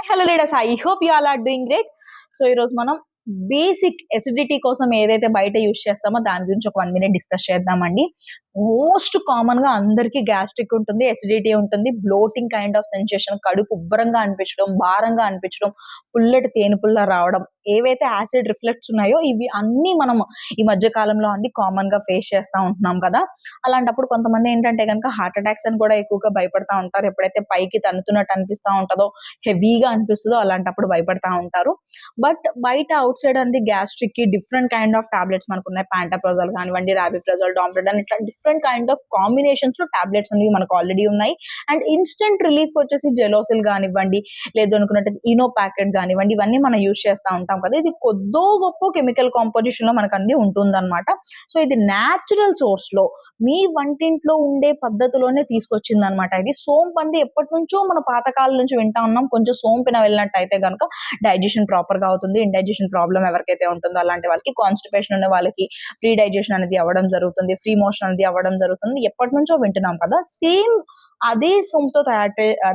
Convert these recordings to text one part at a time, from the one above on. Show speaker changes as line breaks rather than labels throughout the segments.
Hello leaders, I hope you all are doing great. So ఈరోజు మనం basic acidity కోసం ఏదైతే బయట యూజ్ చేస్తామో దాని గురించి ఒక 1 minute డిస్కస్ చేద్దామండి. మోస్ట్ కామన్ గా అందరికి గ్యాస్ట్రిక్ ఉంటుంది, ఎసిడిటీ ఉంటుంది, బ్లోటింగ్ కైండ్ ఆఫ్ సెన్సేషన్, కడుపు ఉబ్బరంగా అనిపించడం, భారంగా అనిపించడం, పుల్లటి తేనెపుల్ల రావడం, ఏవైతే యాసిడ్ రిఫ్లెక్ట్స్ ఉన్నాయో ఇవి అన్ని మనం ఈ మధ్య కాలంలో అన్ని కామన్ గా ఫేస్ చేస్తూ ఉంటున్నాం కదా. అలాంటప్పుడు కొంతమంది ఏంటంటే కనుక హార్ట్ అటాక్స్ అని కూడా ఎక్కువగా భయపడతా ఉంటారు. ఎప్పుడైతే పైకి తన్నుతున్నట్టు అనిపిస్తూ ఉంటుందో, హెవీగా అనిపిస్తుందో అలాంటప్పుడు భయపడతా ఉంటారు. బట్ బయట అవుట్ సైడ్ అంది గ్యాస్ట్రిక్ కి డిఫరెంట్ కైండ్ ఆఫ్ టాబ్లెట్స్ మనకు ఉన్నాయి. ప్యాంటాప్రజోల్ కానివ్వండి, రాబిప్రజోల్, డాంప్రడాన్, ఇట్లా డిఫరెంట్ కైండ్ ఆఫ్ కాంబినేషన్స్ లో టాబ్లెట్స్ అనేవి మనకు ఆల్రెడీ ఉన్నాయి. అండ్ ఇన్స్టెంట్ రిలీఫ్ వచ్చేసి జెలోసిల్ కానివ్వండి, లేదు అనుకున్నట్టు ఇనో ప్యాకెట్ కానివ్వండి, ఇవన్నీ మనం యూజ్ చేస్తూ ఉంటాం కదా. ఇది కొద్దో గొప్ప కెమికల్ కాంపోజిషన్ లో మనకు అన్ని ఉంటుందన్నమాట. సో ఇది న్యాచురల్ సోర్స్ లో మీ వంటింట్లో ఉండే పద్ధతిలోనే తీసుకొచ్చింది అనమాట. ఇది సోంపు అండి ఎప్పటి నుంచో మన పాతకాలం నుంచి వింటా ఉన్నాం. కొంచెం సోంపిన వెళ్ళినట్టు అయితే కనుక డైజెషన్ ప్రాపర్ గా అవుతుంది. ఇండైజెషన్ ప్రాబ్లం ఎవరికైతే ఉంటుందో అలాంటి వాళ్ళకి, కాన్స్టిపేషన్ ఉన్న వాళ్ళకి ఫ్రీ డైజెషన్ అనేది అవ్వడం జరుగుతుంది, ఫ్రీ మోషన్ అనేది అవ్వడం జరుగుతుంది. ఎప్పటి నుంచో వింటున్నాం కదా. సేమ్ అదే సోంపుతో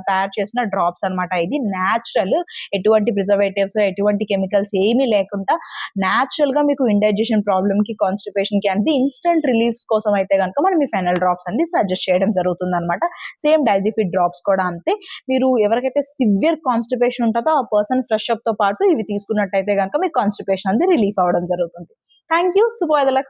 తయారు చేసిన డ్రాప్స్ అనమాట. ఇది న్యాచురల్, ఎటువంటి ప్రిజర్వేటివ్స్, ఎటువంటి కెమికల్స్ ఏమీ లేకుండా న్యాచురల్ గా మీకు ఇండైజెషన్ ప్రాబ్లమ్ కి, కాన్స్టిపేషన్ కి అనేది ఇన్స్టెంట్ రిలీఫ్స్ కోసం అయితే కనుక మనం ఈ ఫెనల్ డ్రాప్స్ అనేది సజెస్ట్ చేయడం జరుగుతుంది అనమాట. సేమ్ డైజిఫిట్ డ్రాప్స్ కూడా అంతే. మీరు ఎవరికైతే సివియర్ కాన్స్టిపేషన్ ఉంటుందో ఆ పర్సన్ ఫ్రెష్ అప్ తో పాటు ఇవి తీసుకున్నట్టయితే కనుక మీకు కాన్స్టిపేషన్ అనేది రిలీఫ్ అవ్వడం జరుగుతుంది. Thank you. శుభోదయ.